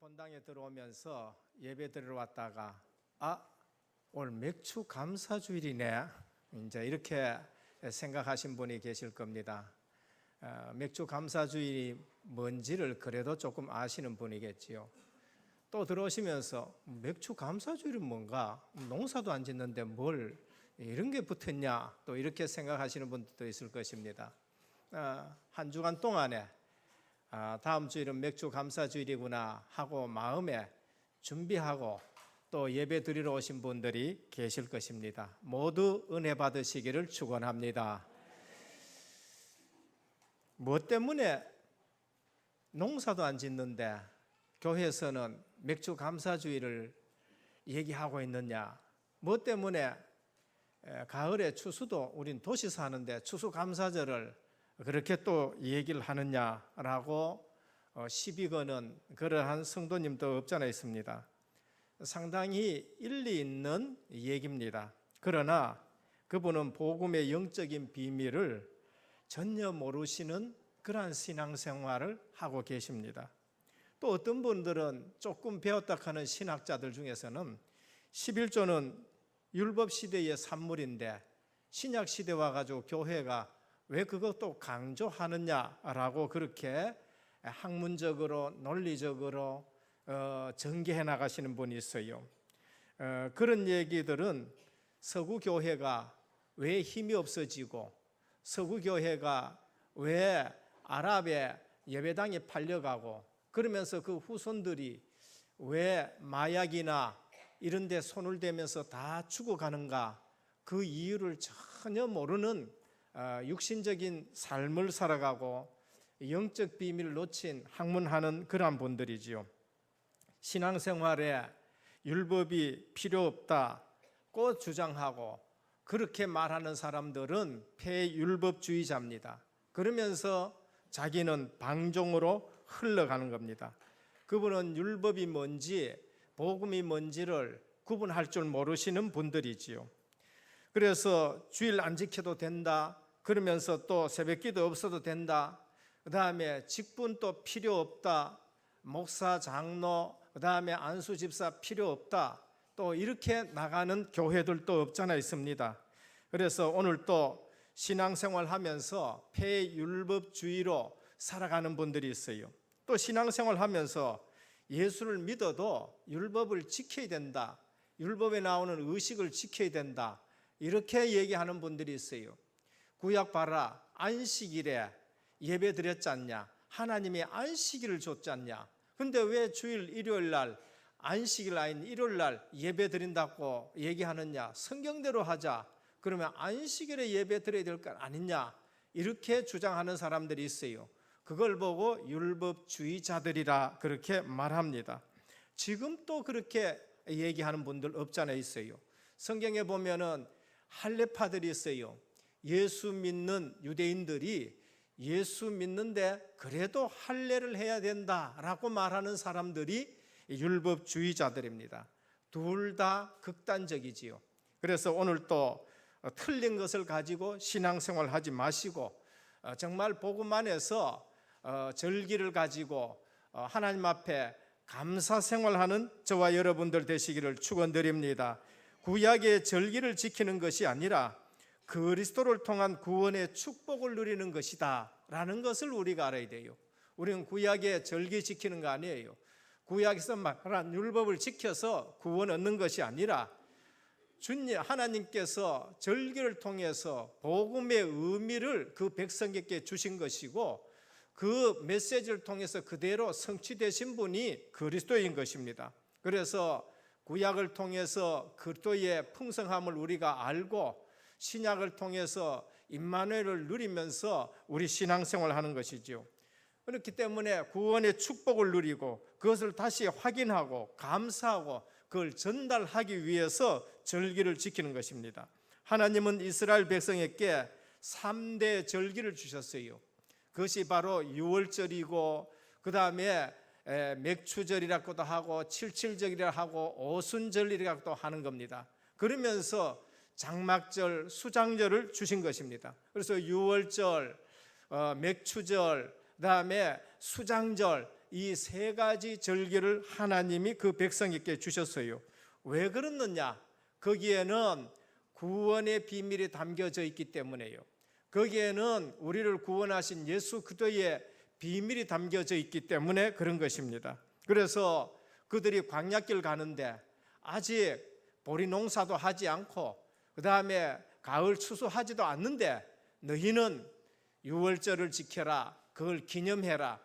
본당에 들어오면서 예배 드리러 왔다가 오늘 맥주 감사주일이네 이제 이렇게 생각하신 분이 계실 겁니다. 맥주 감사주일이 뭔지를 그래도 조금 아시는 분이겠지요. 또 들어오시면서 맥주 감사주일은 뭔가, 농사도 안 짓는데 뭘 이런 게 붙었냐, 또 이렇게 생각하시는 분들도 있을 것입니다. 한 주간 동안에 다음 주일은 맥주 감사주일이구나 하고 마음에 준비하고 또 예배 드리러 오신 분들이 계실 것입니다. 모두 은혜 받으시기를 축원합니다. 무엇 때문에 농사도 안 짓는데 교회에서는 맥주 감사주일을 얘기하고 있느냐? 무엇 때문에 가을에 추수도 우린 도시 사는데 추수 감사절을 그렇게 또 얘기를 하느냐라고 시비 거는 그러한 성도님도 없잖아 있습니다. 상당히 일리 있는 얘기입니다. 그러나 그분은 복음의 영적인 비밀을 전혀 모르시는 그러한 신앙생활을 하고 계십니다. 또 어떤 분들은 조금 배웠다 하는 신학자들 중에서는 11조는 율법시대의 산물인데 신약시대 와가지고 교회가 왜 그것도 강조하느냐라고 그렇게 학문적으로 논리적으로 전개해 나가시는 분이 있어요. 그런 얘기들은 서구 교회가 왜 힘이 없어지고 서구 교회가 왜 아랍의 예배당에 팔려가고 그러면서 그 후손들이 왜 마약이나 이런 데 손을 대면서 다 죽어가는가, 그 이유를 전혀 모르는 육신적인 삶을 살아가고 영적 비밀을 놓친 학문하는 그러한 분들이지요. 신앙생활에 율법이 필요 없다고 주장하고 그렇게 말하는 사람들은 폐율법주의자입니다. 그러면서 자기는 방종으로 흘러가는 겁니다. 그분은 율법이 뭔지 복음이 뭔지를 구분할 줄 모르시는 분들이지요. 그래서 주일 안 지켜도 된다 그러면서 또 새벽기도 없어도 된다, 그 다음에 직분도 필요 없다, 목사 장로 그 다음에 안수 집사 필요 없다, 또 이렇게 나가는 교회들도 없잖아 있습니다. 그래서 오늘 또 신앙생활 하면서 폐율법주의로 살아가는 분들이 있어요. 또 신앙생활 하면서 예수를 믿어도 율법을 지켜야 된다, 율법에 나오는 의식을 지켜야 된다, 이렇게 얘기하는 분들이 있어요. 구약 봐라, 안식일에 예배 드렸지 않냐, 하나님이 안식일을 줬지 않냐, 근데 왜 주일 일요일 날 안식일 아닌 일요일 날 예배 드린다고 얘기하느냐, 성경대로 하자, 그러면 안식일에 예배 드려야 될 거 아니냐, 이렇게 주장하는 사람들이 있어요. 그걸 보고 율법주의자들이라 그렇게 말합니다. 지금 또 그렇게 얘기하는 분들 없잖아 있어요. 성경에 보면은 할례파들이 있어요. 예수 믿는 유대인들이 예수 믿는데 그래도 할례를 해야 된다라고 말하는 사람들이 율법주의자들입니다. 둘 다 극단적이지요. 그래서 오늘 또 틀린 것을 가지고 신앙생활 하지 마시고 정말 복음 안에서 절기를 가지고 하나님 앞에 감사생활하는 저와 여러분들 되시기를 축원드립니다. 구약의 절기를 지키는 것이 아니라 그리스도를 통한 구원의 축복을 누리는 것이다 라는 것을 우리가 알아야 돼요. 우리는 구약의 절기 지키는 거 아니에요. 구약에서 말한 율법을 지켜서 구원 얻는 것이 아니라 주님 하나님께서 절기를 통해서 복음의 의미를 그 백성에게 주신 것이고 그 메시지를 통해서 그대로 성취되신 분이 그리스도인 것입니다. 그래서 구약을 통해서 그리스도의 풍성함을 우리가 알고 신약을 통해서 임마누엘을 누리면서 우리 신앙생활을 하는 것이죠. 그렇기 때문에 구원의 축복을 누리고 그것을 다시 확인하고 감사하고 그걸 전달하기 위해서 절기를 지키는 것입니다. 하나님은 이스라엘 백성에게 3대 절기를 주셨어요. 그것이 바로 6월절이고 그 다음에 맥추절이라고도 하고 칠칠절이라고 하고 오순절이라고도 하는 겁니다. 그러면서 장막절, 수장절을 주신 것입니다. 그래서 6월절, 맥추절, 그 다음에 수장절 이 세 가지 절기를 하나님이 그 백성에게 주셨어요. 왜 그렇느냐? 거기에는 구원의 비밀이 담겨져 있기 때문에요. 거기에는 우리를 구원하신 예수 그리스도의 비밀이 담겨져 있기 때문에 그런 것입니다. 그래서 그들이 광야길 가는데 아직 보리 농사도 하지 않고 그 다음에 가을 추수하지도 않는데 너희는 유월절을 지켜라, 그걸 기념해라.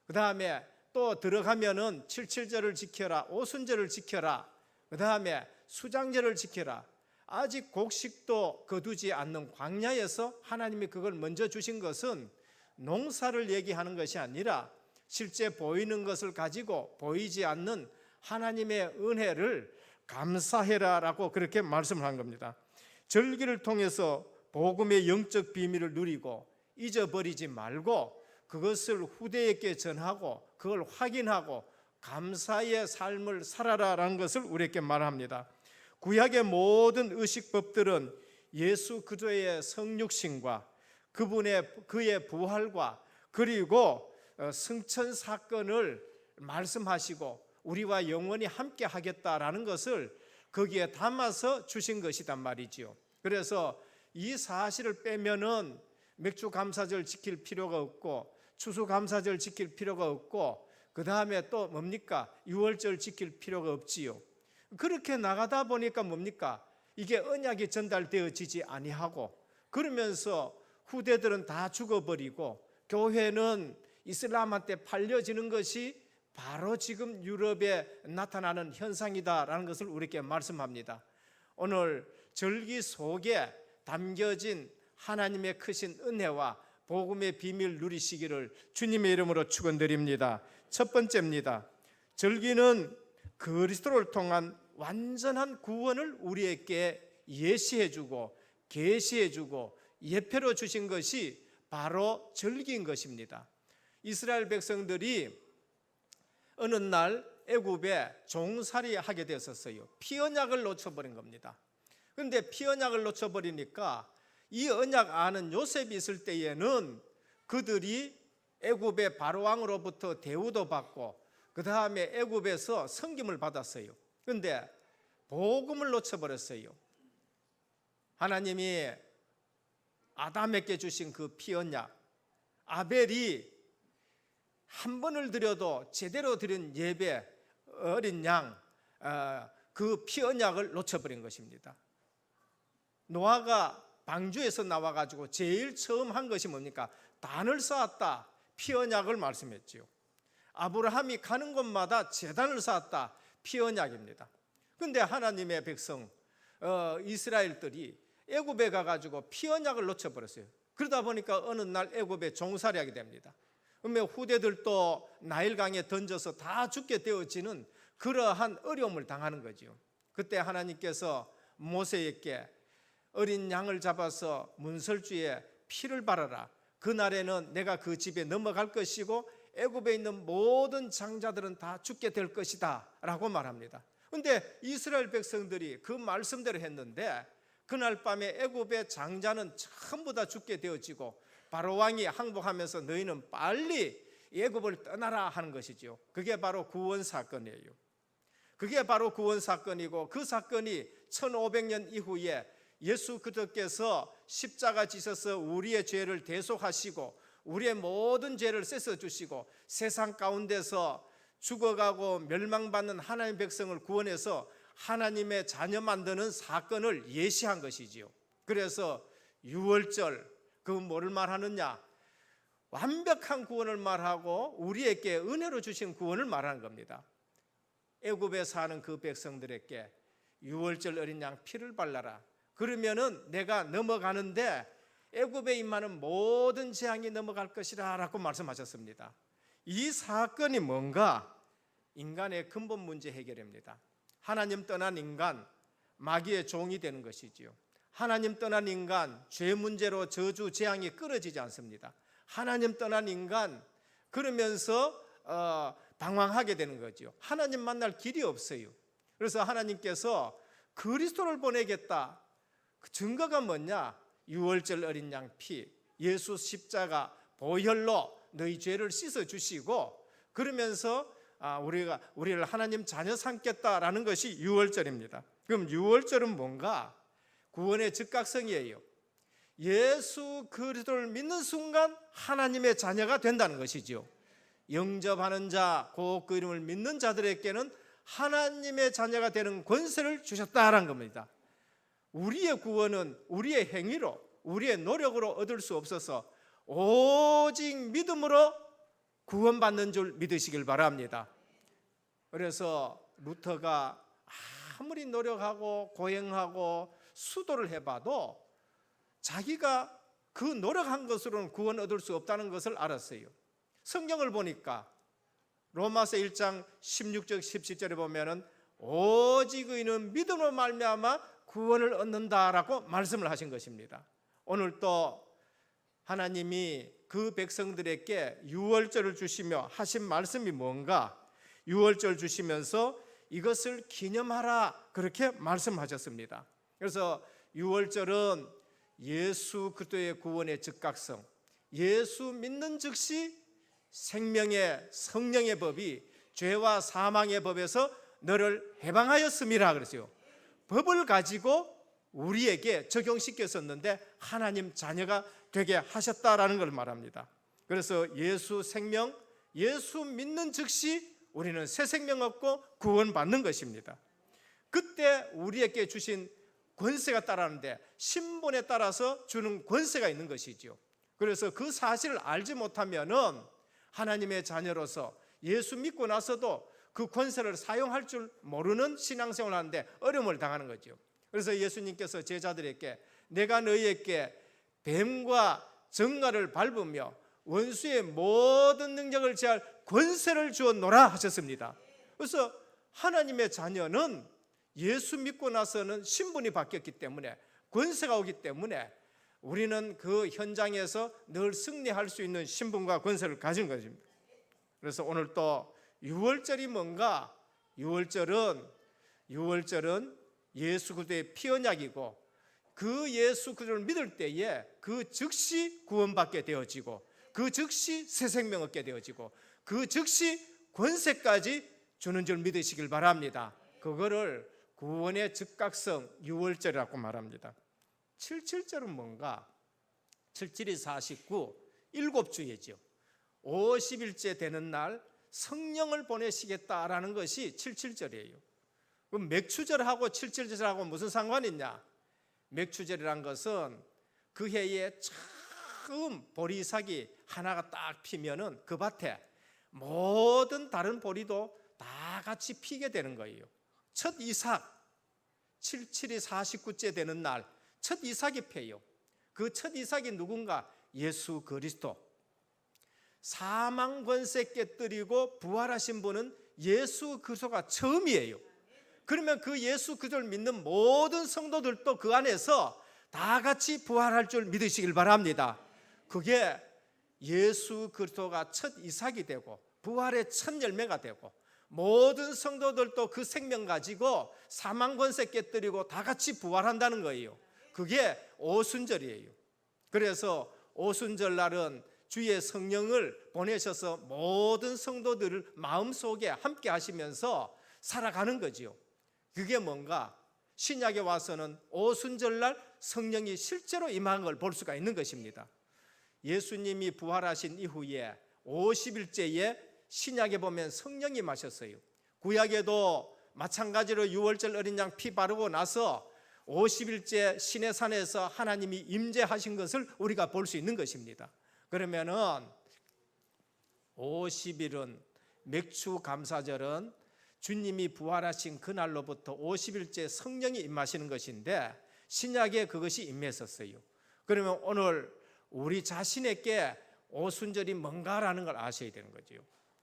그 다음에 또 들어가면은 칠칠절을 지켜라, 오순절을 지켜라. 그 다음에 수장절을 지켜라. 아직 곡식도 거두지 않는 광야에서 하나님이 그걸 먼저 주신 것은 농사를 얘기하는 것이 아니라 실제 보이는 것을 가지고 보이지 않는 하나님의 은혜를 감사해라라고 그렇게 말씀을 한 겁니다. 절기를 통해서 복음의 영적 비밀을 누리고 잊어버리지 말고 그것을 후대에게 전하고 그걸 확인하고 감사의 삶을 살아라라는 것을 우리에게 말합니다. 구약의 모든 의식법들은 예수 그리스도의 성육신과 그의 부활과 그리고 승천 사건을 말씀하시고 우리와 영원히 함께 하겠다라는 것을 거기에 담아서 주신 것이단 말이지요. 그래서 이 사실을 빼면은 맥주 감사절 지킬 필요가 없고 추수 감사절 지킬 필요가 없고 그 다음에 또 뭡니까? 유월절 지킬 필요가 없지요. 그렇게 나가다 보니까 뭡니까? 이게 언약이 전달되어지지 아니하고 그러면서 후대들은 다 죽어버리고 교회는 이슬람한테 팔려지는 것이 바로 지금 유럽에 나타나는 현상이다라는 것을 우리에게 말씀합니다. 오늘 절기 속에 담겨진 하나님의 크신 은혜와 복음의 비밀 누리시기를 주님의 이름으로 축원드립니다. 첫 번째입니다. 절기는 그리스도를 통한 완전한 구원을 우리에게 예시해주고 계시해주고 예표로 주신 것이 바로 절기인 것입니다. 이스라엘 백성들이 어느 날 애굽에 종살이 하게 되었어요. 피언약을 놓쳐버린 겁니다. 그런데 피언약을 놓쳐버리니까 이 언약 아는 요셉이 있을 때에는 그들이 애굽의 바로왕으로부터 대우도 받고 그 다음에 애굽에서 섬김을 받았어요. 그런데 복음을 놓쳐버렸어요. 하나님이 아담에게 주신 그 피언약, 아벨이 한 번을 드려도 제대로 드린 예배 어린 양, 그 피언약을 놓쳐버린 것입니다. 노아가 방주에서 나와가지고 제일 처음 한 것이 뭡니까? 단을 쌓았다, 피언약을 말씀했지요. 아브라함이 가는 곳마다 제단을 쌓았다, 피언약입니다. 그런데 하나님의 백성 이스라엘들이 애굽에 가가지고 피언약을 놓쳐버렸어요. 그러다 보니까 어느 날 애굽에 종살이하게 됩니다. 그러면 후대들도 나일강에 던져서 다 죽게 되어지는 그러한 어려움을 당하는 거죠. 그때 하나님께서 모세에게 어린 양을 잡아서 문설주에 피를 바르라. 그날에는 내가 그 집에 넘어갈 것이고 애굽에 있는 모든 장자들은 다 죽게 될 것이다 라고 말합니다. 그런데 이스라엘 백성들이 그 말씀대로 했는데 그날 밤에 애굽의 장자는 전부 다 죽게 되어지고 바로왕이 항복하면서 너희는 빨리 애굽을 떠나라 하는 것이죠. 그게 바로 구원 사건이에요. 그게 바로 구원 사건이고 그 사건이 1500년 이후에 예수 그리스도께서 십자가 지셔서 우리의 죄를 대속하시고 우리의 모든 죄를 씻어주시고 세상 가운데서 죽어가고 멸망받는 하나님의 백성을 구원해서 하나님의 자녀 만드는 사건을 예시한 것이지요. 그래서 유월절, 그 뭐를 말하느냐? 완벽한 구원을 말하고 우리에게 은혜로 주신 구원을 말하는 겁니다. 애굽에 사는 그 백성들에게 유월절 어린 양 피를 발라라. 그러면은 내가 넘어가는데 애굽에 임하는 모든 재앙이 넘어갈 것이라 라고 말씀하셨습니다. 이 사건이 뭔가? 인간의 근본 문제 해결입니다. 하나님 떠난 인간, 마귀의 종이 되는 것이지요. 하나님 떠난 인간, 죄 문제로 저주 재앙이 끊어지지 않습니다. 하나님 떠난 인간, 그러면서 방황하게 되는 거죠. 하나님 만날 길이 없어요. 그래서 하나님께서 그리스도를 보내겠다. 그 증거가 뭐냐? 유월절 어린 양 피, 예수 십자가 보혈로 너희 죄를 씻어주시고 그러면서 우리를 하나님 자녀 삼겠다라는 것이 유월절입니다. 그럼 유월절은 뭔가? 구원의 즉각성이에요. 예수 그리스도를 믿는 순간 하나님의 자녀가 된다는 것이죠. 영접하는 자, 곧 그 이름을 믿는 자들에게는 하나님의 자녀가 되는 권세를 주셨다라는 겁니다. 우리의 구원은 우리의 행위로, 우리의 노력으로 얻을 수 없어서 오직 믿음으로 구원받는 줄 믿으시길 바랍니다. 그래서 루터가 아무리 노력하고 고행하고 수도를 해봐도 자기가 그 노력한 것으로는 구원 얻을 수 없다는 것을 알았어요. 성경을 보니까 로마서 1장 16절 17절에 보면은 오직 의인은 믿음으로 말미암아 구원을 얻는다라고 말씀을 하신 것입니다. 오늘 또 하나님이 그 백성들에게 유월절을 주시며 하신 말씀이 뭔가? 유월절 주시면서 이것을 기념하라 그렇게 말씀하셨습니다. 그래서 유월절은 예수 그리스도의 구원의 즉각성, 예수 믿는 즉시 생명의 성령의 법이 죄와 사망의 법에서 너를 해방하였음이라 그랬어요. 법을 가지고 우리에게 적용시켰었는데 하나님 자녀가 되게 하셨다라는 걸 말합니다. 그래서 예수 생명, 예수 믿는 즉시 우리는 새 생명 얻고 구원받는 것입니다. 그때 우리에게 주신 권세가 따르는데 신분에 따라서 주는 권세가 있는 것이죠. 그래서 그 사실을 알지 못하면은 하나님의 자녀로서 예수 믿고 나서도 그 권세를 사용할 줄 모르는 신앙생활을 하는데 어려움을 당하는 거죠. 그래서 예수님께서 제자들에게 내가 너희에게 뱀과 정갈을 밟으며 원수의 모든 능력을 제할 권세를 주었노라 하셨습니다. 그래서 하나님의 자녀는 예수 믿고 나서는 신분이 바뀌었기 때문에, 권세가 오기 때문에 우리는 그 현장에서 늘 승리할 수 있는 신분과 권세를 가진 것입니다. 그래서 오늘 또 유월절이 뭔가? 유월절은 예수 그리스도의 피 언약이고 그 예수 그리스도를 믿을 때에 그 즉시 구원받게 되어지고 그 즉시 새 생명 얻게 되어지고 그 즉시 권세까지 주는 줄 믿으시길 바랍니다. 그거를 구원의 즉각성 유월절이라고 말합니다. 77절은 뭔가? 77이 49, 7주예죠. 50일째 되는 날 성령을 보내시겠다라는 것이 77절이에요. 그럼 맥추절하고 77절하고 무슨 상관이 있냐? 맥추절이란 것은 그 해에 처음 보리삭이 하나가 딱 피면은 그 밭에 모든 다른 보리도 다 같이 피게 되는 거예요. 첫 이삭, 77이 49째 되는 날 첫 이삭이 펴요. 그 첫 이삭이 누군가? 예수 그리스도. 사망 권세 깨뜨리고 부활하신 분은 예수 그리스도가 처음이에요. 그러면 그 예수 그리스도를 믿는 모든 성도들도 그 안에서 다 같이 부활할 줄 믿으시길 바랍니다. 그게 예수 그리스도가 첫 이삭이 되고 부활의 첫 열매가 되고 모든 성도들도 그 생명 가지고 사망 권세 깨뜨리고 다 같이 부활한다는 거예요. 그게 오순절이에요. 그래서 오순절 날은 주의 성령을 보내셔서 모든 성도들을 마음속에 함께 하시면서 살아가는 거지요. 그게 뭔가? 신약에 와서는 오순절날 성령이 실제로 임한 걸 볼 수가 있는 것입니다. 예수님이 부활하신 이후에 50일째에 신약에 보면 성령이 임하셨어요. 구약에도 마찬가지로 유월절 어린 양 피 바르고 나서 50일째 시내산에서 하나님이 임재하신 것을 우리가 볼 수 있는 것입니다. 그러면은 50일은 맥추감사절은 주님이 부활하신 그날로부터 50일째 성령이 임하시는 것인데 신약에 그것이 임했었어요. 그러면 오늘 우리 자신에게 오순절이 뭔가라는 걸 아셔야 되는 거죠.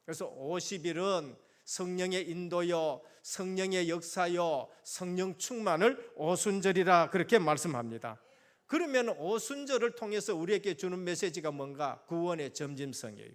그래서 50일은 성령의 인도요, 성령의 역사요, 성령 충만을 오순절이라 그렇게 말씀합니다. 그러면 오순절을 통해서 우리에게 주는 메시지가 뭔가? 구원의 점진성이에요.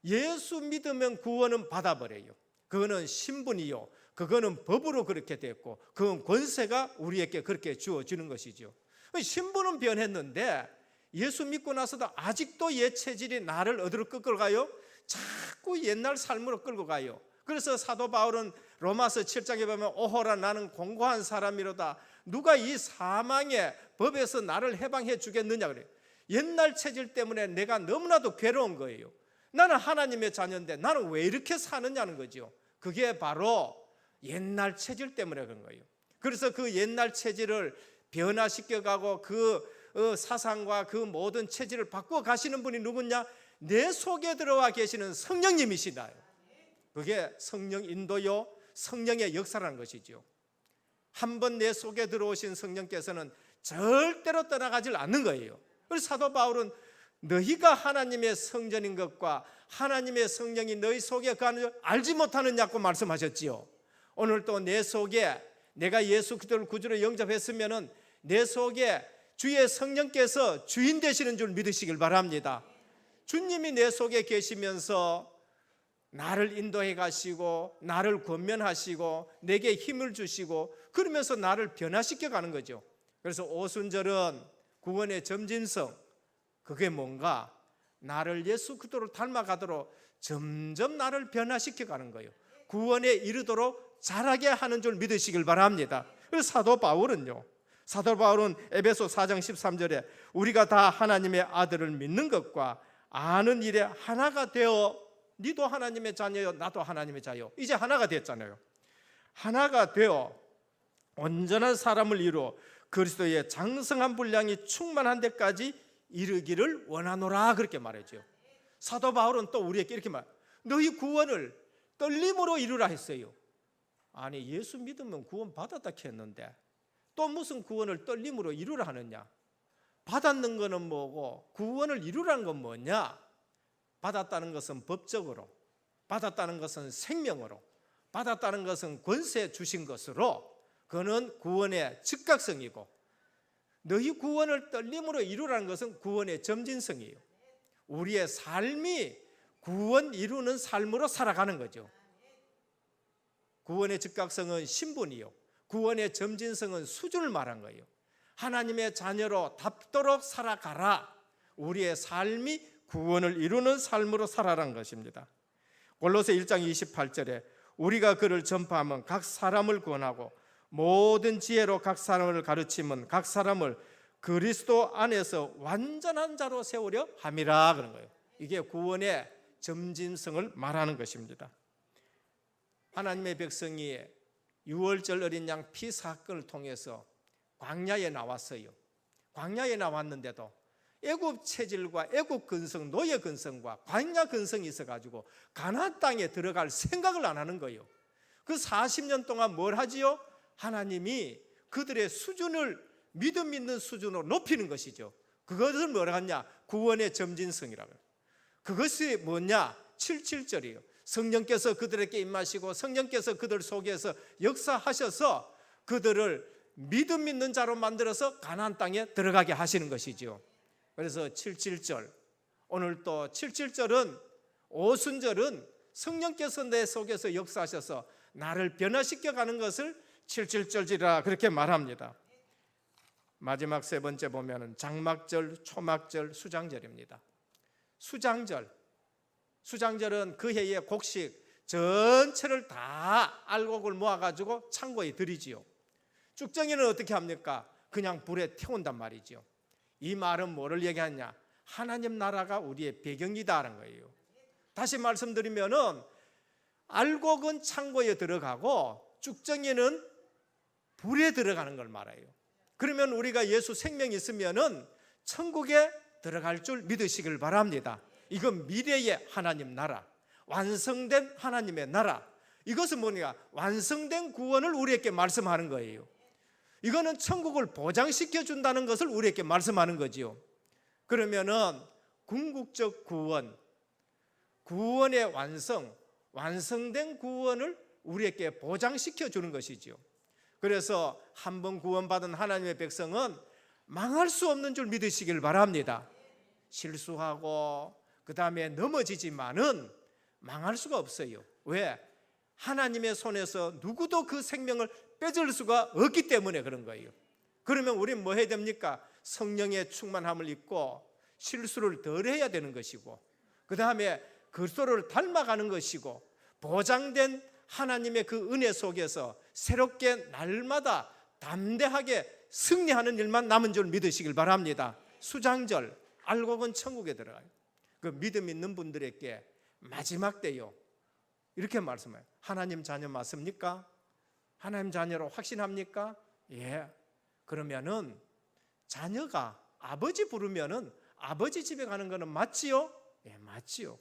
예수 믿으면 구원은 받아버려요. 그거는 신분이요, 그거는 법으로 그렇게 됐고 그건 권세가 우리에게 그렇게 주어지는 것이죠. 신분은 변했는데 예수 믿고 나서도 아직도 옛 체질이 나를 어디로 끌어가요? 자꾸 옛날 삶으로 끌고 가요. 그래서 사도 바울은 로마서 7장에 보면 오호라 나는 공고한 사람이로다. 누가 이 사망의 법에서 나를 해방해 주겠느냐 그래요. 옛날 체질 때문에 내가 너무나도 괴로운 거예요. 나는 하나님의 자녀인데 나는 왜 이렇게 사느냐는 거죠. 그게 바로 옛날 체질 때문에 그런 거예요. 그래서 그 옛날 체질을 변화시켜가고 그 사상과 그 모든 체질을 바꾸어 가시는 분이 누구냐? 내 속에 들어와 계시는 성령님이시다. 그게 성령 인도요, 성령의 역사라는 것이죠. 한번 내 속에 들어오신 성령께서는 절대로 떠나가질 않는 거예요. 그래서 사도 바울은 너희가 하나님의 성전인 것과 하나님의 성령이 너희 속에 거하는 줄 알지 못하느냐고 말씀하셨지요. 오늘 또 내 속에 내가 예수 그리스도를 구주로 영접했으면은 내 속에 주의 성령께서 주인 되시는 줄 믿으시길 바랍니다. 주님이 내 속에 계시면서 나를 인도해 가시고 나를 권면하시고 내게 힘을 주시고 그러면서 나를 변화시켜 가는 거죠. 그래서 오순절은 구원의 점진성, 그게 뭔가 나를 예수 그리스도로 닮아가도록 점점 나를 변화시켜 가는 거예요. 구원에 이르도록 자라게 하는 줄 믿으시길 바랍니다. 그래서 사도 바울은 에베소 4장 13절에 우리가 다 하나님의 아들을 믿는 것과 아는 일에 하나가 되어 니도 하나님의 자녀요 나도 하나님의 자요. 이제 하나가 됐잖아요. 하나가 되어 온전한 사람을 이루어 그리스도의 장성한 분량이 충만한 데까지 이르기를 원하노라 그렇게 말했죠. 사도 바울은 또 우리에게 이렇게 너희 구원을 떨림으로 이루라 했어요. 아니 예수 믿으면 구원 받았다 했는데 또 무슨 구원을 떨림으로 이루라 하느냐? 받았는 것은 뭐고 구원을 이루라는 건 뭐냐? 받았다는 것은 법적으로, 받았다는 것은 생명으로, 받았다는 것은 권세 주신 것으로 그는 구원의 즉각성이고 너희 구원을 떨림으로 이루라는 것은 구원의 점진성이에요. 우리의 삶이 구원 이루는 삶으로 살아가는 거죠. 구원의 즉각성은 신분이요, 구원의 점진성은 수준을 말한 거예요. 하나님의 자녀로 답도록 살아가라. 우리의 삶이 구원을 이루는 삶으로 살아라는 것입니다. 골로새 1장 28절에 우리가 그를 전파하면 각 사람을 구원하고 모든 지혜로 각 사람을 가르치면 각 사람을 그리스도 안에서 완전한 자로 세우려 함이라 그런 거예요. 이게 구원의 점진성을 말하는 것입니다. 하나님의 백성이 유월절 어린 양 피 사건을 통해서 광야에 나왔어요. 광야에 나왔는데도 애굽 체질과 애굽 근성, 노예 근성과 광야 근성이 있어가지고 가나안 땅에 들어갈 생각을 안 하는 거예요. 그 40년 동안 뭘 하지요? 하나님이 그들의 수준을 믿음 있는 수준으로 높이는 것이죠. 그것을 뭐라 하냐? 구원의 점진성이라고 해요. 그것이 뭐냐? 77절이에요. 성령께서 그들에게 임하시고 성령께서 그들 속에서 역사하셔서 그들을 믿음 있는 자로 만들어서 가나안 땅에 들어가게 하시는 것이죠. 그래서 77절, 오늘 또 77절은 오순절은 성령께서 내 속에서 역사하셔서 나를 변화시켜 가는 것을 77절이라 그렇게 말합니다. 마지막 세 번째 보면은 장막절, 초막절, 수장절입니다. 수장절은 그 해의 곡식 전체를 다 알곡을 모아가지고 창고에 들이지요. 쭉정이는 어떻게 합니까? 그냥 불에 태운단 말이죠. 이 말은 뭐를 얘기하냐? 하나님 나라가 우리의 배경이다라는 거예요. 다시 말씀드리면은 알곡은 창고에 들어가고 쭉정이는 불에 들어가는 걸 말해요. 그러면 우리가 예수 생명이 있으면은 천국에 들어갈 줄 믿으시길 바랍니다. 이건 미래의 하나님 나라, 완성된 하나님의 나라. 이것은 뭐냐? 완성된 구원을 우리에게 말씀하는 거예요. 이거는 천국을 보장시켜 준다는 것을 우리에게 말씀하는 거지요. 그러면은 궁극적 구원, 구원의 완성된 구원을 우리에게 보장시켜 주는 것이지요. 그래서 한 번 구원받은 하나님의 백성은 망할 수 없는 줄 믿으시길 바랍니다. 실수하고 그 다음에 넘어지지만은 망할 수가 없어요. 왜? 하나님의 손에서 누구도 그 생명을 뺏을 수가 없기 때문에 그런 거예요. 그러면 우리는 뭐 해야 됩니까? 성령의 충만함을 입고 실수를 덜 해야 되는 것이고 그 다음에 그리스도를 닮아가는 것이고 보장된 하나님의 그 은혜 속에서 새롭게 날마다 담대하게 승리하는 일만 남은 줄 믿으시길 바랍니다. 수장절 알곡은 천국에 들어가요. 그 믿음 있는 분들에게 마지막 때요 이렇게 말씀해요. 하나님 자녀 맞습니까? 하나님 자녀로 확신합니까? 예. 그러면은 자녀가 아버지 부르면은 아버지 집에 가는 거는 맞지요? 예, 맞지요.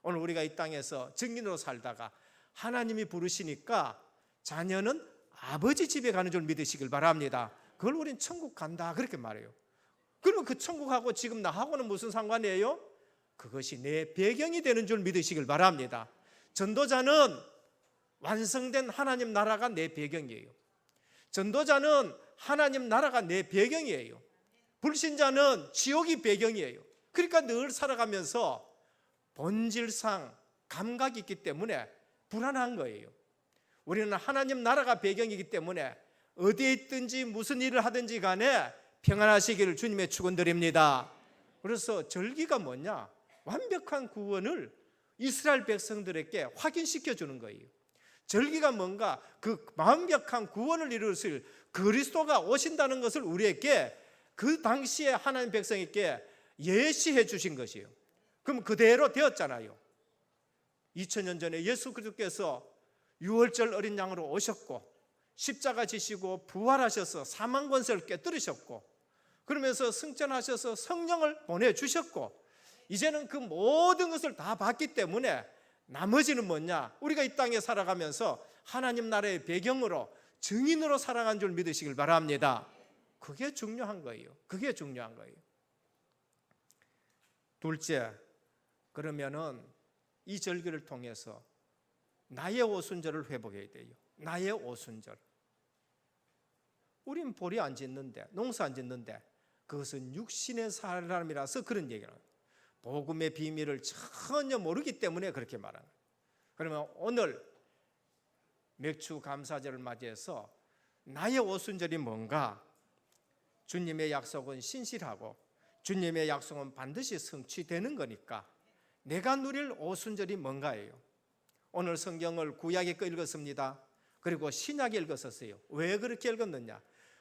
오늘 우리가 이 땅에서 증인으로 살다가 하나님이 부르시니까 자녀는 아버지 집에 가는 줄 믿으시길 바랍니다. 그걸 우린 천국 간다 그렇게 말해요. 그러면 그 천국하고 지금 나하고는 무슨 상관이에요? 그것이 내 배경이 되는 줄 믿으시길 바랍니다. 전도자는 완성된 하나님 나라가 내 배경이에요. 전도자는 하나님 나라가 내 배경이에요. 불신자는 지옥이 배경이에요. 그러니까 늘 살아가면서 본질상 감각이 있기 때문에 불안한 거예요. 우리는 하나님 나라가 배경이기 때문에 어디에 있든지 무슨 일을 하든지 간에 평안하시기를 주님의 축원드립니다. 그래서 절기가 뭐냐? 완벽한 구원을 이스라엘 백성들에게 확인시켜 주는 거예요. 절기가 뭔가 그 완벽한 구원을 이루실 그리스도가 오신다는 것을 우리에게 그 당시에 하나님 백성에게 예시해 주신 것이에요. 그럼 그대로 되었잖아요. 2000년 전에 예수 그리스도께서 유월절 어린 양으로 오셨고 십자가 지시고 부활하셔서 사망 권세를 깨뜨리셨고 그러면서 승천하셔서 성령을 보내주셨고 이제는 그 모든 것을 다 봤기 때문에 나머지는 뭐냐? 우리가 이 땅에 살아가면서 하나님 나라의 배경으로 증인으로 살아간 줄 믿으시길 바랍니다. 그게 중요한 거예요. 그게 중요한 거예요. 둘째, 그러면은 이 절기를 통해서 나의 오순절을 회복해야 돼요. 나의 오순절. 우린 보리 안 짓는데, 농사 안 짓는데 그것은 육신의 사람이라서 그런 얘기를 해요. 복음의 비밀을 전혀 모르기 때문에 그렇게 말하는 거예요. 그러면 오늘 맥주 감사절을 맞이해서 나의 오순절이 뭔가? 주님의 약속은 신실하고 주님의 약속은 반드시 성취되는 거니까 내가 누릴 오순절이 뭔가예요? 오늘 성경을 구약에 거 읽었습니다. 그리고 신약에 읽었었어요. 왜 그렇게 읽었느냐?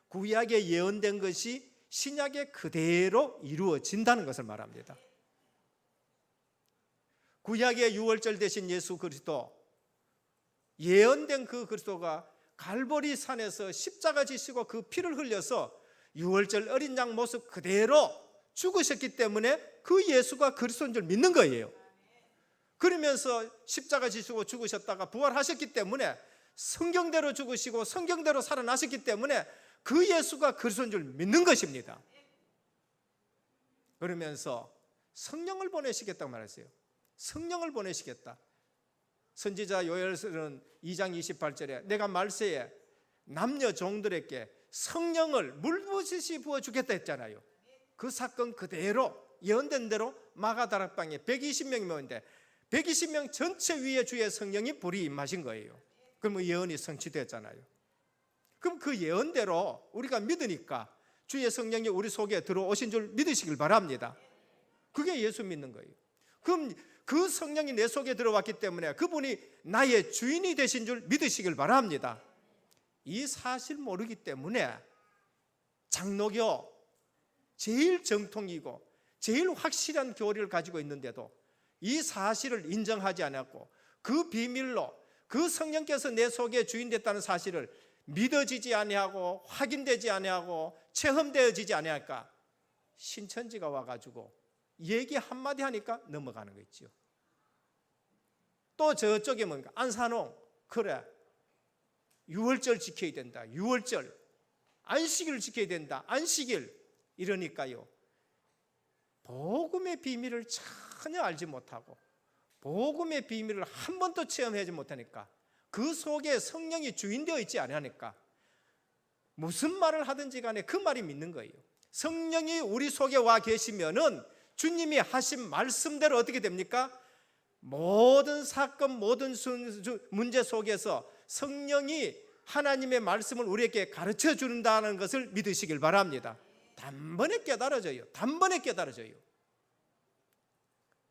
구약에 예언된 것이 신약에 그대로 이루어진다는 것을 말합니다. 구약의 유월절 대신 예수 그리스도, 예언된 그 그리스도가 갈보리 산에서 십자가 지시고 그 피를 흘려서 유월절 어린 양 모습 그대로 죽으셨기 때문에 그 예수가 그리스도인 줄 믿는 거예요. 그러면서 십자가 지시고 죽으셨다가 부활하셨기 때문에 성경대로 죽으시고 성경대로 살아나셨기 때문에 그 예수가 그리스도인 줄 믿는 것입니다. 그러면서 성령을 보내시겠다고 말했어요. 성령을 보내시겠다. 선지자 요엘서는 2장 28절에 내가 말세에 남녀 종들에게 성령을 물부시시 부어주겠다 했잖아요. 그 사건 그대로 예언된 대로 마가다락방에 120명이 모였는데 120명 전체 위에 주의 성령이 불이 임하신 거예요. 그러면 예언이 성취됐잖아요. 그럼 그 예언대로 우리가 믿으니까 주의 성령이 우리 속에 들어오신 줄 믿으시길 바랍니다. 그게 예수 믿는 거예요. 그럼 그 성령이 내 속에 들어왔기 때문에 그분이 나의 주인이 되신 줄 믿으시길 바랍니다. 이 사실 모르기 때문에 장로교 제일 정통이고 제일 확실한 교리를 가지고 있는데도 이 사실을 인정하지 않았고 그 비밀로 그 성령께서 내 속에 주인 됐다는 사실을 믿어지지 아니하고 확인되지 아니하고 체험되어지지 아니하니까 신천지가 와가지고 얘기 한마디 하니까 넘어가는 거 있죠. 또 저쪽에 뭔가 안산홍 그래 유월절 지켜야 된다. 유월절 안식일을 지켜야 된다. 안식일 이러니까요. 복음의 비밀을 전혀 알지 못하고 복음의 비밀을 한 번도 체험하지 못하니까 그 속에 성령이 주인되어 있지 않으니까 무슨 말을 하든지 간에 그 말이 믿는 거예요. 성령이 우리 속에 와 계시면은 주님이 하신 말씀대로 어떻게 됩니까? 모든 사건, 모든 문제 속에서 성령이 하나님의 말씀을 우리에게 가르쳐 준다는 것을 믿으시길 바랍니다. 단번에 깨달아져요. 단번에 깨달아져요.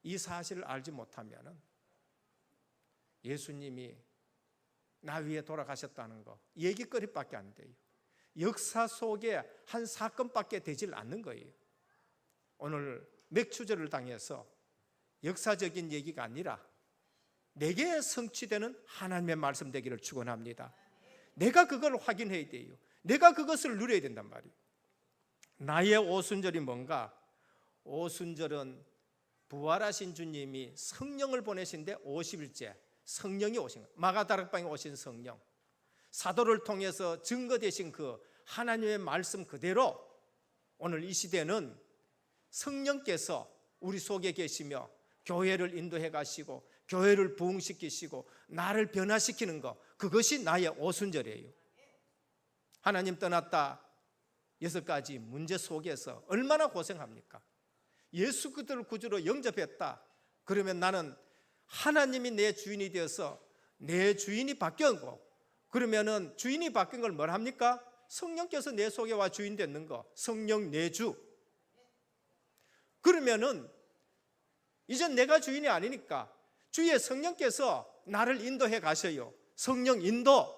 이 사실을 알지 못하면 예수님이 나 위에 돌아가셨다는 거 얘기거리밖에 안 돼요. 역사 속에 한 사건밖에 되질 않는 거예요. 오늘 맥추절을 당해서 역사적인 얘기가 아니라 내게 성취되는 하나님의 말씀 되기를 축원합니다. 내가 그걸 확인해야 돼요. 내가 그것을 누려야 된단 말이에요. 나의 오순절이 뭔가? 오순절은 부활하신 주님이 성령을 보내신데 50일째 성령이 오신 거예요. 마가다락방에 오신 성령, 사도를 통해서 증거되신 그 하나님의 말씀 그대로 오늘 이 시대는 성령께서 우리 속에 계시며 교회를 인도해 가시고 교회를 부흥시키시고 나를 변화시키는 것, 그것이 나의 오순절이에요. 하나님 떠났다 6가지 문제 속에서 얼마나 고생합니까? 예수 그리스도를 구주로 영접했다. 그러면 나는 하나님이 내 주인이 되어서 내 주인이 바뀌었고, 그러면은 주인이 바뀐 걸 뭘 합니까? 성령께서 내 속에 와 주인 되는 거, 성령 내 주. 그러면은 이젠 내가 주인이 아니니까 주의 성령께서 나를 인도해 가셔요. 성령 인도.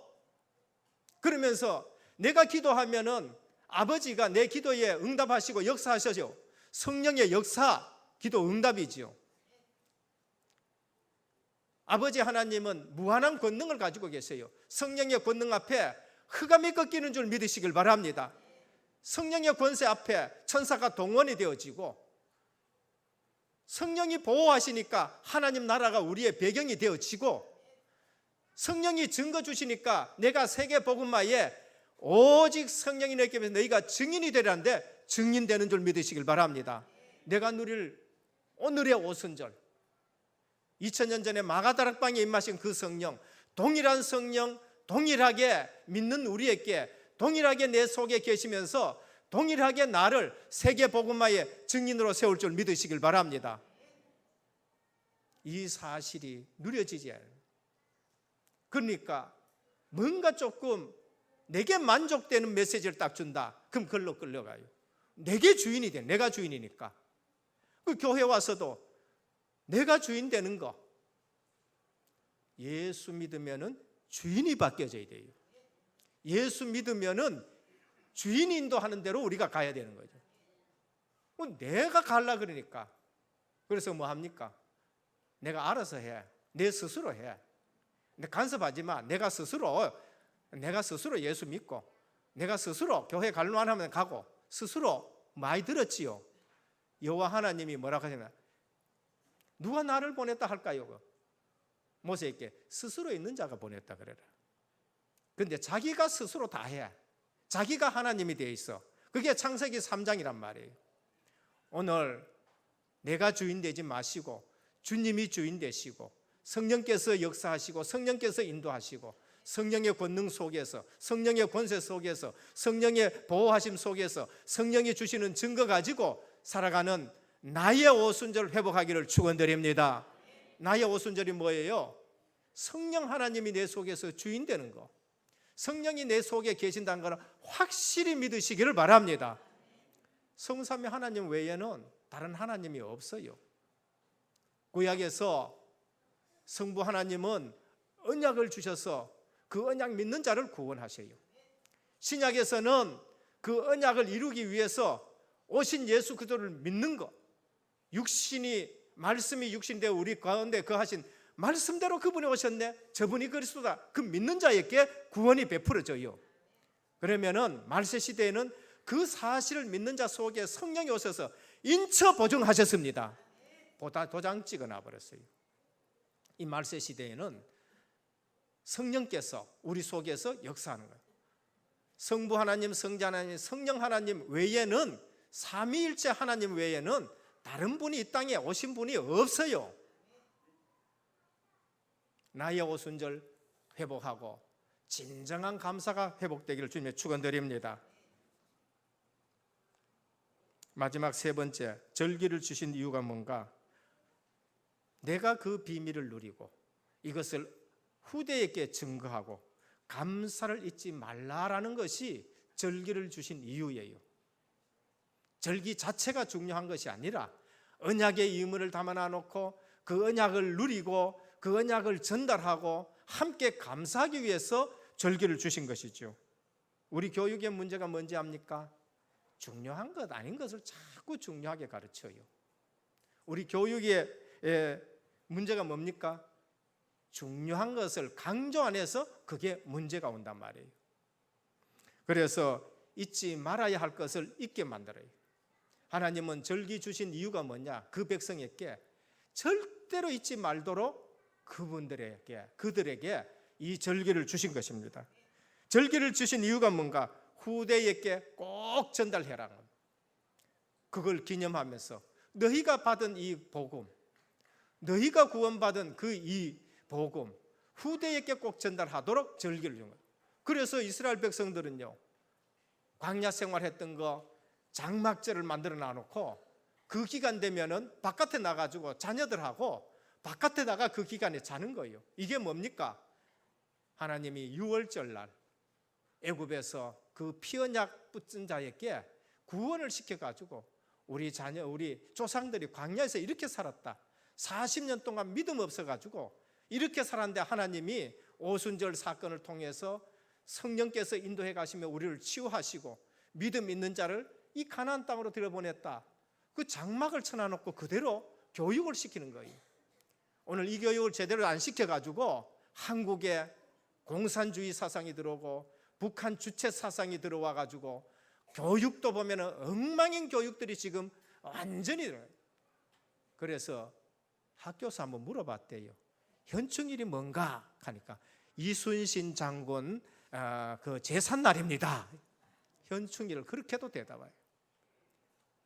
그러면서 내가 기도하면은 아버지가 내 기도에 응답하시고 역사하셔죠. 성령의 역사, 기도 응답이지요. 아버지 하나님은 무한한 권능을 가지고 계세요. 성령의 권능 앞에 흑암이 꺾이는 줄 믿으시길 바랍니다. 성령의 권세 앞에 천사가 동원이 되어지고, 성령이 보호하시니까 하나님 나라가 우리의 배경이 되어지고, 성령이 증거 주시니까 내가 세계 복음화에 오직 성령이 내게 해서 너희가 증인이 되라는데 증인되는 줄 믿으시길 바랍니다. 내가 누릴 오늘의 오순절, 2000년 전에 마가다락방에 임하신 그 성령, 동일한 성령, 동일하게 믿는 우리에게 동일하게 내 속에 계시면서 동일하게 나를 세계 복음화의 증인으로 세울 줄 믿으시길 바랍니다. 이 사실이 누려지지 않아요. 그러니까 뭔가 조금 내게 만족되는 메시지를 딱 준다. 그럼 그걸로 끌려가요. 내게 주인이 돼. 내가 주인이니까. 그 교회 와서도 내가 주인 되는 거. 예수 믿으면은 주인이 바뀌어져야 돼요. 예수 믿으면은 주인 인도하는 대로 우리가 가야 되는 거죠. 내가 가려 그러니까. 그래서 뭐 합니까? 내가 알아서 해. 내 스스로 해. 간섭하지 마. 내가 스스로 예수 믿고, 내가 스스로 교회 갈만 하면 가고, 스스로 많이 들었지요. 여호와 하나님이 뭐라고 하시나? 누가 나를 보냈다 할까요? 모세에게 스스로 있는 자가 보냈다 그래라. 그런데 자기가 스스로 다 해. 자기가 하나님이 되어 있어. 그게 창세기 3장이란 말이에요. 오늘 내가 주인 되지 마시고 주님이 주인 되시고 성령께서 역사하시고 성령께서 인도하시고 성령의 권능 속에서, 성령의 권세 속에서, 성령의 보호하심 속에서 성령이 주시는 증거 가지고 살아가는 나의 오순절을 회복하기를 축원드립니다. 나의 오순절이 뭐예요? 성령 하나님이 내 속에서 주인 되는 거, 성령이 내 속에 계신다는 걸 확실히 믿으시기를 바랍니다. 성삼위 하나님 외에는 다른 하나님이 없어요. 구약에서 성부 하나님은 언약을 주셔서 그 언약 믿는 자를 구원하셔요. 신약에서는 그 언약을 이루기 위해서 오신 예수 그리스도를 믿는 것, 말씀이 육신이 되어 우리 가운데 거하신 말씀대로 그분이 오셨네, 저분이 그리스도다, 그 믿는 자에게 구원이 베풀어져요. 그러면은 말세 시대에는 그 사실을 믿는 자 속에 성령이 오셔서 인처 보증하셨습니다. 도장 찍어놔 버렸어요. 이 말세 시대에는 성령께서 우리 속에서 역사하는 거예요. 성부 하나님, 성자 하나님, 성령 하나님 외에는, 삼위일체 하나님 외에는 다른 분이 이 땅에 오신 분이 없어요. 나의 오순절 회복하고 진정한 감사가 회복되기를 주님의 축원드립니다. 마지막 세 번째, 절기를 주신 이유가 뭔가? 내가 그 비밀을 누리고 이것을 후대에게 증거하고 감사를 잊지 말라라는 것이 절기를 주신 이유예요. 절기 자체가 중요한 것이 아니라 언약의 의무를 담아 놓고 그 언약을 누리고 그 언약을 전달하고 함께 감사하기 위해서 절기를 주신 것이죠. 우리 교육의 문제가 뭔지 압니까? 중요한 것 아닌 것을 자꾸 중요하게 가르쳐요. 우리 교육의 문제가 뭡니까? 중요한 것을 강조 안 해서 그게 문제가 온단 말이에요. 그래서 잊지 말아야 할 것을 잊게 만들어요. 하나님은 절기 주신 이유가 뭐냐? 그 백성에게 절대로 잊지 말도록 그들에게 이 절기를 주신 것입니다. 절기를 주신 이유가 뭔가? 후대에게 꼭 전달해라. 그걸 기념하면서 너희가 받은 이 복음, 너희가 구원받은 그 이 복음 후대에게 꼭 전달하도록 절기를 준 거예요. 그래서 이스라엘 백성들은요, 광야 생활했던 거 장막제를 만들어 놔놓고 그 기간 되면은 바깥에 나가지고 자녀들하고 바깥에 나가 그 기간에 자는 거예요. 이게 뭡니까? 하나님이 유월절 날 애굽에서 그 피언약 붙은 자에게 구원을 시켜가지고 우리 자녀, 우리 조상들이 광야에서 이렇게 살았다. 40년 동안 믿음 없어가지고 이렇게 살았는데 하나님이 오순절 사건을 통해서 성령께서 인도해 가시며 우리를 치유하시고 믿음 있는 자를 이 가나안 땅으로 들여보냈다. 그 장막을 쳐놔놓고 그대로 교육을 시키는 거예요. 오늘 이 교육을 제대로 안 시켜가지고 한국에 공산주의 사상이 들어오고 북한 주체 사상이 들어와가지고 교육도 보면 엉망인 교육들이 지금 완전히 들어요. 그래서 학교에서 한번 물어봤대요. 현충일이 뭔가 하니까 이순신 장군 그 제삿날입니다. 현충일을 그렇게도 대답해요.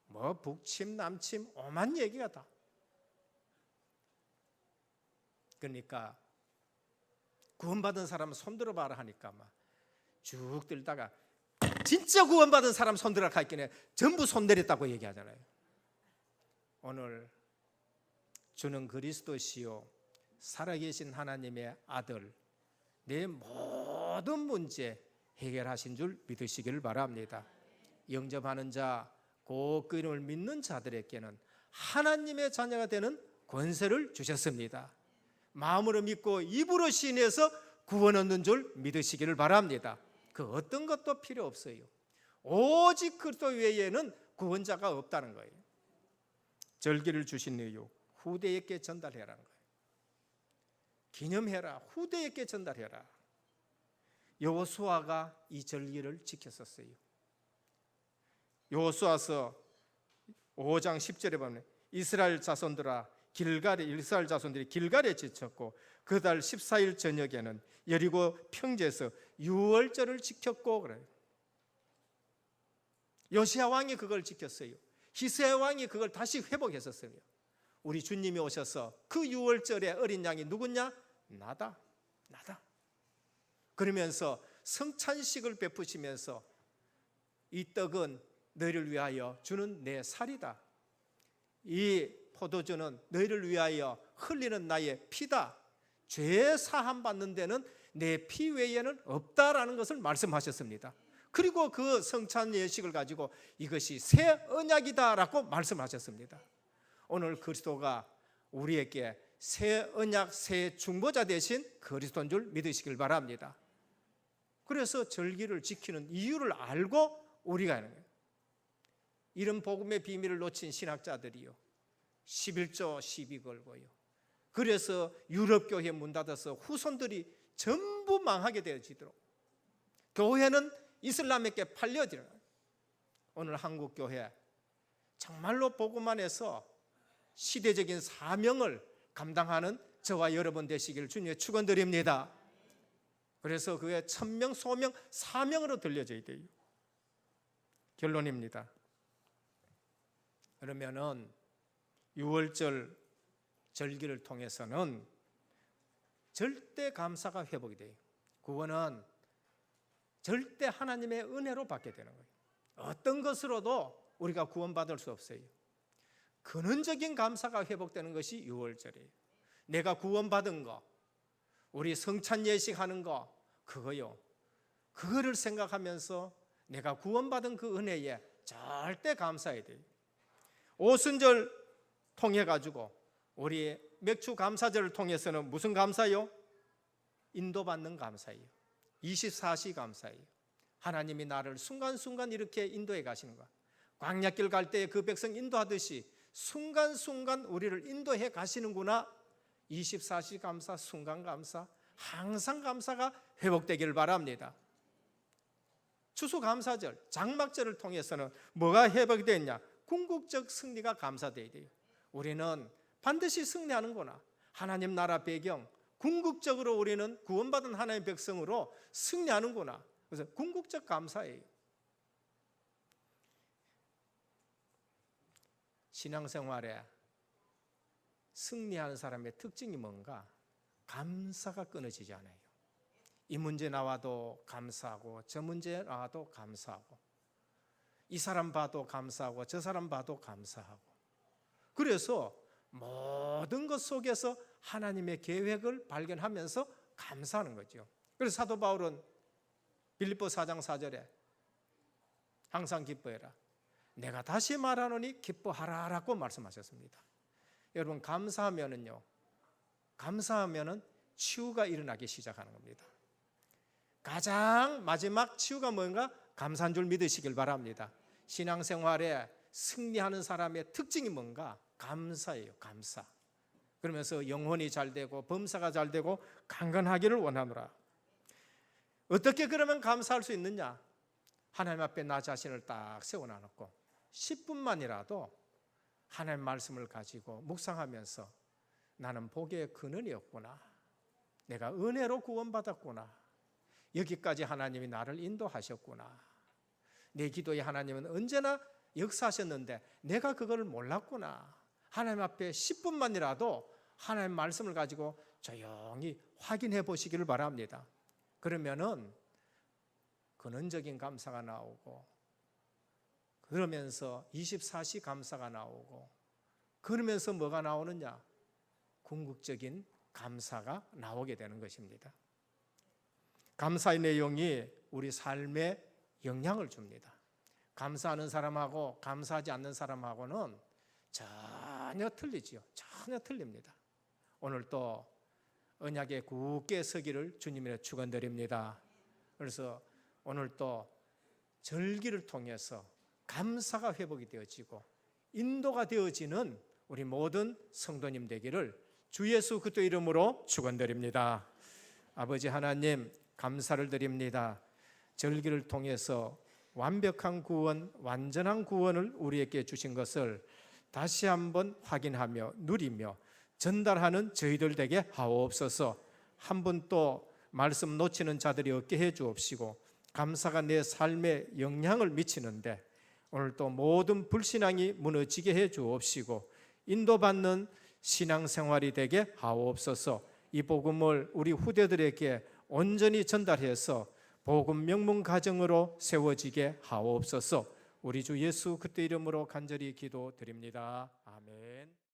뭐 북침 남침 오만 얘기가 다. 그러니까 구원받은 사람 손들어 봐라 하니까 막 쭉 들다가 진짜 구원받은 사람 손들어 가있기에 전부 손내렸다고 얘기하잖아요. 오늘 주는 그리스도시요 살아계신 하나님의 아들, 내 모든 문제 해결하신 줄 믿으시기를 바랍니다. 영접하는 자, 그 이름을 믿는 자들에게는 하나님의 자녀가 되는 권세를 주셨습니다. 마음으로 믿고 입으로 시인해서 구원 얻는 줄 믿으시기를 바랍니다. 그 어떤 것도 필요 없어요. 오직 그리스도 외에는 구원자가 없다는 거예요. 절기를 주신 이유, 후대에게 전달해라는 거예요. 기념해라, 후대에게 전달해라. 여호수아가 이 절기를 지켰었어요. 여호수아서 5장 10절에 보면 이스라엘 자손들이 길갈에 지쳤고 그 달 14일 저녁에는 여리고 평지에서 유월절을 지켰고 그래요. 요시야 왕이 그걸 지켰어요. 히스야 왕이 그걸 다시 회복했었어요. 우리 주님이 오셔서 그 유월절에 어린 양이 누구냐? 나다. 그러면서 성찬식을 베푸시면서 이 떡은 너희를 위하여 주는 내 살이다. 이 포도주는 너희를 위하여 흘리는 나의 피다. 죄 사함 받는 데는 내 피 외에는 없다라는 것을 말씀하셨습니다. 그리고 그 성찬 예식을 가지고 이것이 새 언약이다라고 말씀하셨습니다. 오늘 그리스도가 우리에게 새 언약, 새 중보자 되신 그리스도인 줄 믿으시길 바랍니다. 그래서 절기를 지키는 이유를 알고 우리가 하는 거예요. 이런 복음의 비밀을 놓친 신학자들이요 11조 시비 걸고요. 그래서 유럽교회 문 닫아서 후손들이 전부 망하게 되어지도록 교회는 이슬람에게 팔려지는 거예요. 오늘 한국교회 정말로 복음 안에서 시대적인 사명을 감당하는 저와 여러분 되시기를 주님의 축원드립니다. 그래서 그의 천명, 소명, 사명으로 들려져야 돼요. 결론입니다. 그러면은 유월절 절기를 통해서는 절대 감사가 회복이 돼요. 구원은 절대 하나님의 은혜로 받게 되는 거예요. 어떤 것으로도 우리가 구원받을 수 없어요. 근원적인 감사가 회복되는 것이 유월절이에요. 내가 구원받은 거, 우리 성찬 예식하는 거, 그거를 생각하면서 내가 구원받은 그 은혜에 절대 감사해야 돼요. 오순절 통해 가지고 우리 맥주 감사절을 통해서는 무슨 감사요? 인도받는 감사예요. 24시 감사예요. 하나님이 나를 순간순간 이렇게 인도해 가시는 거야. 광야길 갈 때 그 백성 인도하듯이 순간순간 우리를 인도해 가시는구나. 24시 감사, 순간 감사, 항상 감사가 회복되기를 바랍니다. 추수감사절, 장막절을 통해서는 뭐가 회복이 됐냐? 궁극적 승리가 감사되어야 돼요. 우리는 반드시 승리하는구나. 하나님 나라 배경, 궁극적으로 우리는 구원받은 하나님의 백성으로 승리하는구나. 그래서 궁극적 감사예요. 신앙생활에 승리하는 사람의 특징이 뭔가? 감사가 끊어지지 않아요. 이 문제 나와도 감사하고 저 문제 나와도 감사하고 이 사람 봐도 감사하고 저 사람 봐도 감사하고 그래서 모든 것 속에서 하나님의 계획을 발견하면서 감사하는 거죠. 그래서 사도 바울은 빌립보 4장 4절에 항상 기뻐해라. 내가 다시 말하노니 기뻐하라라고 말씀하셨습니다. 여러분 감사하면은요. 감사하면은 치유가 일어나기 시작하는 겁니다. 가장 마지막 치유가 뭔가? 감사한 줄 믿으시길 바랍니다. 신앙생활에 승리하는 사람의 특징이 뭔가? 감사예요. 감사. 그러면서 영혼이 잘 되고 범사가 잘 되고 강건하기를 원하노라. 어떻게 그러면 감사할 수 있느냐? 하나님 앞에 나 자신을 딱 세워놔놓고 10분만이라도 하나님 말씀을 가지고 묵상하면서 나는 복의 근원이었구나. 내가 은혜로 구원받았구나. 여기까지 하나님이 나를 인도하셨구나. 내 기도에 하나님은 언제나 역사하셨는데 내가 그걸 몰랐구나. 하나님 앞에 10분만이라도 하나님 말씀을 가지고 조용히 확인해 보시기를 바랍니다. 그러면은 근원적인 감사가 나오고 그러면서 24시 감사가 나오고 그러면서 뭐가 나오느냐? 궁극적인 감사가 나오게 되는 것입니다. 감사의 내용이 우리 삶에 영향을 줍니다. 감사하는 사람하고 감사하지 않는 사람하고는 전혀 틀리지요. 전혀 틀립니다. 오늘 또 언약에 굳게 서기를 주님의 축원드립니다. 그래서 오늘 또 절기를 통해서 감사가 회복이 되어지고 인도가 되어지는 우리 모든 성도님 되기를 주 예수 그리스도 이름으로 축원드립니다. 아버지 하나님 감사를 드립니다. 절기를 통해서 완벽한 구원, 완전한 구원을 우리에게 주신 것을 다시 한번 확인하며 누리며 전달하는 저희들 되게 하옵소서. 한 분 또 말씀 놓치는 자들이 없게 해 주옵시고 감사가 내 삶에 영향을 미치는데 오늘 또 모든 불신앙이 무너지게 해 주옵시고 인도받는 신앙생활이 되게 하옵소서. 이 복음을 우리 후대들에게 온전히 전달해서 복음 명문 가정으로 세워지게 하옵소서. 우리 주 예수 그리스도 이름으로 간절히 기도드립니다. 아멘.